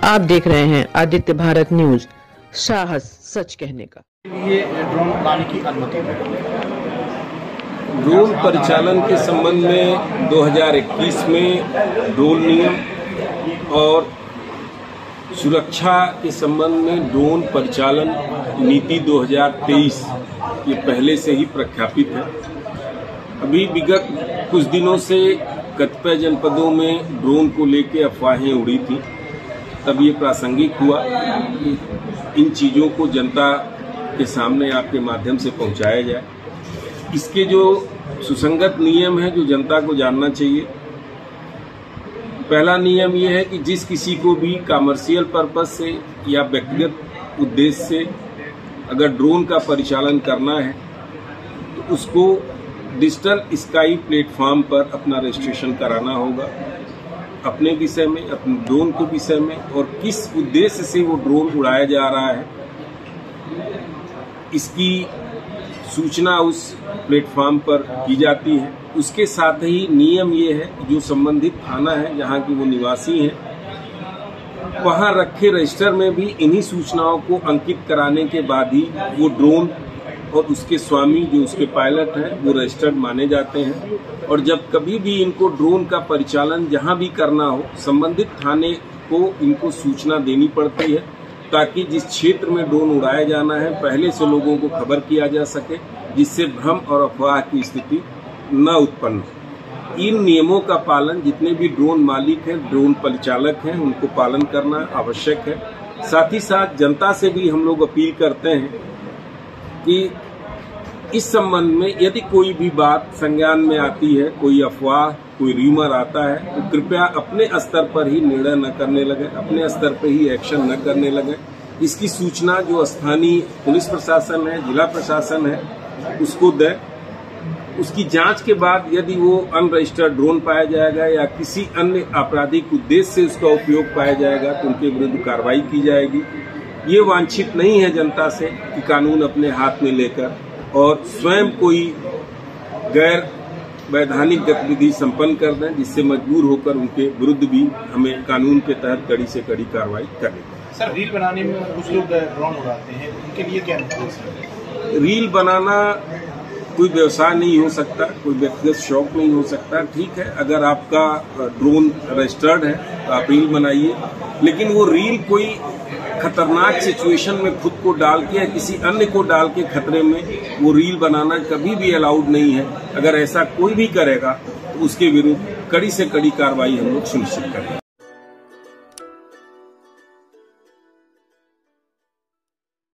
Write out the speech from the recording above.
आप देख रहे हैं आदित्य भारत न्यूज, साहस सच कहने का। ये ड्रोन उड़ाने की अनुमति है। ड्रोन परिचालन के संबंध में 2021 में ड्रोन नियम और सुरक्षा के संबंध में ड्रोन परिचालन नीति 2023 ये पहले से ही प्रख्यापित है। अभी विगत कुछ दिनों से कतिपय जनपदों में ड्रोन को लेकर अफवाहें उड़ी थी, तब ये प्रासंगिक हुआ कि इन चीज़ों को जनता के सामने आपके माध्यम से पहुंचाया जाए। इसके जो सुसंगत नियम है जो जनता को जानना चाहिए। पहला नियम ये है कि जिस किसी को भी कमर्शियल पर्पस से या व्यक्तिगत उद्देश्य से अगर ड्रोन का परिचालन करना है तो उसको डिजिटल स्काई प्लेटफॉर्म पर अपना रजिस्ट्रेशन कराना होगा, अपने विषय में, अपने ड्रोन के विषय में और किस उद्देश्य से वो ड्रोन उड़ाया जा रहा है इसकी सूचना उस प्लेटफॉर्म पर की जाती है। उसके साथ ही नियम ये है कि जो संबंधित थाना है जहाँ की वो निवासी हैं वहाँ रखे रजिस्टर में भी इन्हीं सूचनाओं को अंकित कराने के बाद ही वो ड्रोन और उसके स्वामी जो उसके पायलट हैं वो रजिस्टर्ड माने जाते हैं। और जब कभी भी इनको ड्रोन का परिचालन जहां भी करना हो संबंधित थाने को इनको सूचना देनी पड़ती है ताकि जिस क्षेत्र में ड्रोन उड़ाया जाना है पहले से लोगों को खबर किया जा सके, जिससे भ्रम और अफवाह की स्थिति न उत्पन्न हो। इन नियमों का पालन जितने भी ड्रोन मालिक हैं, ड्रोन परिचालक हैं, उनको पालन करना आवश्यक है। साथ ही साथ जनता से भी हम लोग अपील करते हैं कि इस संबंध में यदि कोई भी बात संज्ञान में आती है, कोई अफवाह, कोई र्यूमर आता है तो कृपया अपने स्तर पर ही निर्णय न करने लगे, अपने स्तर पर ही एक्शन न करने लगे। इसकी सूचना जो स्थानीय पुलिस प्रशासन है, जिला प्रशासन है उसको दे। उसकी जांच के बाद यदि वो अनरजिस्टर्ड ड्रोन पाया जाएगा या किसी अन्य आपराधिक उद्देश्य से उसका उपयोग पाया जाएगा तो उनके विरुद्ध कार्रवाई की जाएगी। ये वांछित नहीं है जनता से कि कानून अपने हाथ में लेकर और स्वयं कोई गैर वैधानिक गतिविधि संपन्न कर दें जिससे मजबूर होकर उनके विरुद्ध भी हमें कानून के तहत कड़ी से कड़ी कार्रवाई करनी पड़े। सर, रील बनाने में कुछ लोग ड्रोन उड़ाते हैं, उनके लिए क्या है? रील बनाना कोई व्यवसाय नहीं हो सकता, कोई व्यक्तिगत शौक नहीं हो सकता। ठीक है, अगर आपका ड्रोन रजिस्टर्ड है तो आप रील बनाइए, लेकिन वो रील कोई खतरनाक सिचुएशन में खुद को डाल के या किसी अन्य को डाल के खतरे में वो रील बनाना कभी भी अलाउड नहीं है। अगर ऐसा कोई भी करेगा तो उसके विरुद्ध कड़ी से कड़ी कार्रवाई हम लोग सुनिश्चित करेंगे।